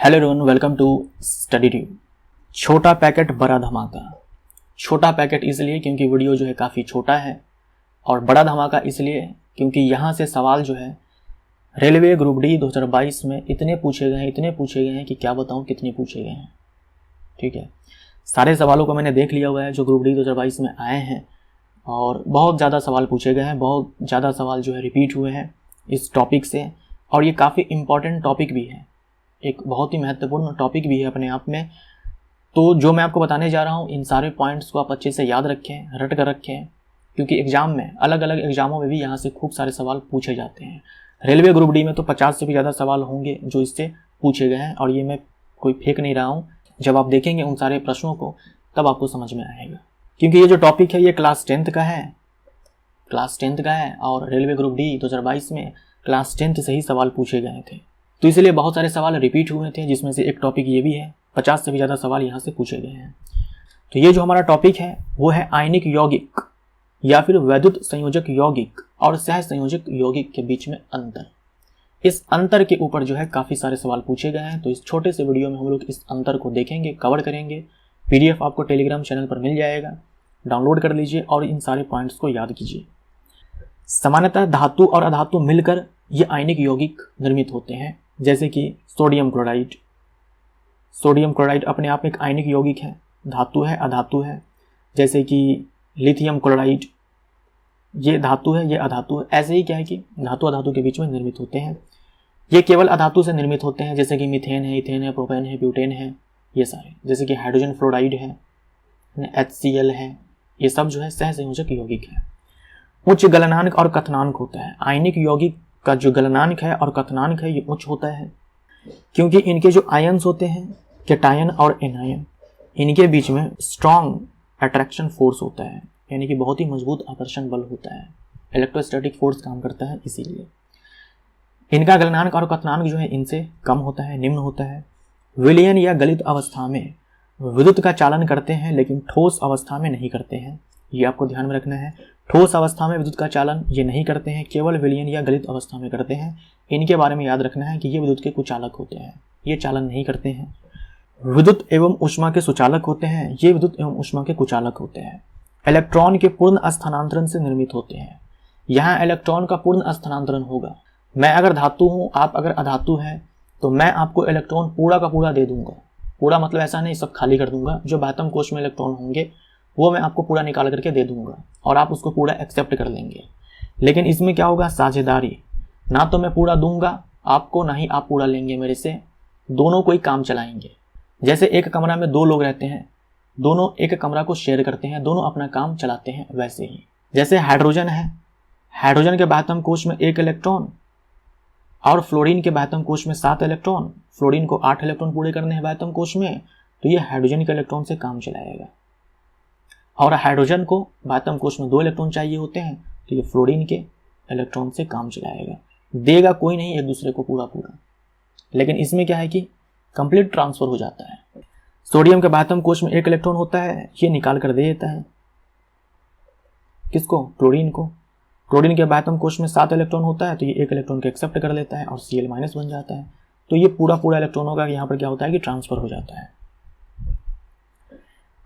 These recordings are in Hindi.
Hello everyone, welcome to Study Tube. छोटा पैकेट बड़ा धमाका। छोटा पैकेट इसलिए क्योंकि वीडियो जो है काफ़ी छोटा है, और बड़ा धमाका इसलिए क्योंकि यहाँ से सवाल जो है रेलवे ग्रुप डी 2022 में इतने पूछे गए हैं कि क्या बताऊँ कितने पूछे गए हैं। ठीक है, सारे सवालों को मैंने देख लिया हुआ है जो ग्रुप डी 2022 में आए हैं, और बहुत ज़्यादा सवाल पूछे गए हैं, बहुत ज़्यादा सवाल जो है रिपीट हुए हैं इस टॉपिक से, और ये काफ़ी इम्पॉर्टेंट टॉपिक भी है, एक बहुत ही महत्वपूर्ण टॉपिक भी है अपने आप में। तो जो मैं आपको बताने जा रहा हूँ, इन सारे पॉइंट्स को आप अच्छे से याद रखें, रट कर रखें, क्योंकि एग्ज़ाम में अलग अलग एग्ज़ामों में भी यहाँ से खूब सारे सवाल पूछे जाते हैं। रेलवे ग्रुप डी में तो 50 से भी ज़्यादा सवाल होंगे जो इससे पूछे गए हैं, और ये मैं कोई फेंक नहीं रहा हूँ। जब आप देखेंगे उन सारे प्रश्नों को तब आपको समझ में आएगा, क्योंकि ये जो टॉपिक है ये क्लास 10th का है, और रेलवे ग्रुप डी 2022 में क्लास 10th से ही सवाल पूछे गए थे। तो इसलिए बहुत सारे सवाल रिपीट हुए थे, जिसमें से एक टॉपिक ये भी है। 50 से भी ज़्यादा सवाल यहाँ से पूछे गए हैं। तो ये जो हमारा टॉपिक है वो है आयनिक यौगिक या फिर वैद्युत संयोजक यौगिक और सह संयोजक यौगिक के बीच में अंतर। इस अंतर के ऊपर जो है काफ़ी सारे सवाल पूछे गए हैं। तो इस छोटे से वीडियो में हम लोग इस अंतर को देखेंगे, कवर करेंगे। PDF आपको टेलीग्राम चैनल पर मिल जाएगा, डाउनलोड कर लीजिए और इन सारे पॉइंट्स को याद कीजिए। सामान्यतः धातु और अधातु मिलकर ये आयनिक यौगिक निर्मित होते हैं, जैसे कि सोडियम क्लोराइड। सोडियम क्लोराइड अपने आप में एक आयनिक यौगिक है, धातु है अधातु है। जैसे कि लिथियम क्लोराइड, ये धातु है ये अधातु है। ऐसे ही क्या है कि धातु अधातु के बीच में निर्मित होते हैं। ये केवल अधातु से निर्मित होते हैं, जैसे कि मीथेन है, इथेन है, प्रोपेन है, ब्यूटेन है, ये सारे। जैसे कि हाइड्रोजन फ्लोराइड है, HCl है, ये सब जो है सह संयोजक यौगिक है। उच्च गलनांक और कथनांक होता है। आयनिक यौगिक का जो गलनांक है और कथनांक है ये उच्च होता है, क्योंकि इनके जो आयन्स होते हैं, कैटायन और एनायन, इनके बीच में स्ट्रॉन्ग अट्रैक्शन फोर्स होता है, यानी कि बहुत ही मजबूत आकर्षण बल होता है। इलेक्ट्रोस्टैटिक फोर्स काम करता है, इसीलिए इनका गलनांक और कथनांक जो है इनसे कम होता है, निम्न होता है। विलयन या गलित अवस्था में विद्युत का चालन करते हैं, लेकिन ठोस अवस्था में नहीं करते हैं। ये आपको ध्यान में रखना है। ठोस अवस्था में विद्युत का चालन ये नहीं करते हैं, केवल विलयन या गलित अवस्था में करते हैं। इनके बारे में याद रखना है कि ये विद्युत के कुचालक होते हैं, ये चालन नहीं करते हैं। विद्युत एवं ऊष्मा के सुचालक होते हैं, ये विद्युत एवं ऊष्मा के कुचालक होते हैं। इलेक्ट्रॉन के पूर्ण स्थानांतरण से निर्मित होते हैं। यहाँ इलेक्ट्रॉन का पूर्ण स्थानांतरण होगा। मैं अगर धातु हूँ, आप अगर अधातु हैं, तो मैं आपको इलेक्ट्रॉन पूरा का पूरा दे दूंगा। पूरा मतलब ऐसा नहीं सब खाली कर दूंगा। जो बाह्यतम कोश में इलेक्ट्रॉन होंगे वो मैं आपको पूरा निकाल करके दे दूंगा, और आप उसको पूरा एक्सेप्ट कर लेंगे। लेकिन इसमें क्या होगा, साझेदारी। ना तो मैं पूरा दूंगा आपको, ना ही आप पूरा लेंगे मेरे से। दोनों कोई काम चलाएंगे। जैसे एक कमरा में 2 लोग रहते हैं, दोनों एक कमरा को शेयर करते हैं, दोनों अपना काम चलाते हैं। वैसे ही जैसे हाइड्रोजन है, हाइड्रोजन के बाह्यतम कोश में 1 इलेक्ट्रॉन, और फ्लोरीन के बाह्यतम कोश में 7 इलेक्ट्रॉन। फ्लोरीन को 8 इलेक्ट्रॉन पूरे करने हैं बाह्यतम कोश में, तो ये हाइड्रोजन के इलेक्ट्रॉन से काम चलाएगा। और हाइड्रोजन को बाह्यतम कोश में 2 इलेक्ट्रॉन चाहिए होते हैं, तो ये फ्लोरीन के इलेक्ट्रॉन से काम चलाएगा। देगा कोई नहीं एक दूसरे को पूरा पूरा, लेकिन इसमें क्या है कि कंप्लीट ट्रांसफर हो जाता है। सोडियम के बाह्यतम कोश में 1 इलेक्ट्रॉन होता है, ये निकाल कर दे देता है किसको, क्लोरीन को। क्लोरीन के बाह्यतम कोश में 7 इलेक्ट्रॉन होता है, तो ये 1 इलेक्ट्रॉन को एक्सेप्ट कर लेता है और Cl- बन जाता है। तो ये पूरा पूरा इलेक्ट्रॉनों का यहाँ पर क्या होता है कि ट्रांसफर हो जाता है।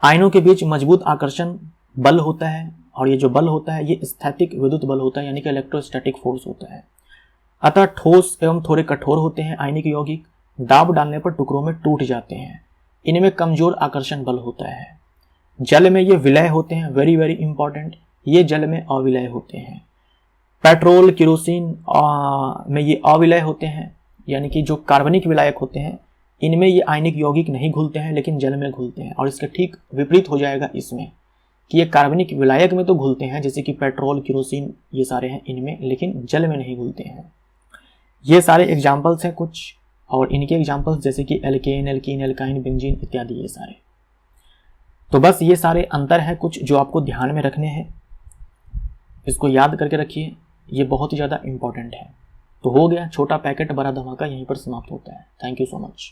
आयनों के बीच मजबूत आकर्षण बल होता है, और ये जो बल होता है ये स्थैतिक विद्युत बल होता है, यानी कि इलेक्ट्रोस्टैटिक फोर्स होता है। अतः ठोस एवं थोड़े कठोर होते हैं आयनिक यौगिक। दाब डालने पर टुकड़ों में टूट जाते हैं। इनमें कमजोर आकर्षण बल होता है। जल में ये विलय होते हैं, वेरी वेरी इंपॉर्टेंट, ये जल में अविलय होते हैं। पेट्रोल केरोसिन में ये अविलय होते हैं, यानी कि जो कार्बनिक विलायक होते हैं इनमें ये आयनिक यौगिक नहीं घुलते हैं, लेकिन जल में घुलते हैं। और इसका ठीक विपरीत हो जाएगा इसमें, कि ये कार्बनिक विलायक में तो घुलते हैं, जैसे कि पेट्रोल केरोसिन ये सारे हैं इनमें, लेकिन जल में नहीं घुलते हैं। ये सारे एग्जाम्पल्स हैं कुछ, और इनके एग्जाम्पल्स जैसे कि एल्केन, एल्कीन, एल्काइन, बेंजीन इत्यादि ये सारे। तो बस ये सारे अंतर हैं कुछ जो आपको ध्यान में रखने हैं, इसको याद करके रखिए, ये बहुत ही ज़्यादा इंपॉर्टेंट है। तो हो गया, छोटा पैकेट बड़ा धमाका यहीं पर समाप्त होता है। Thank you so much.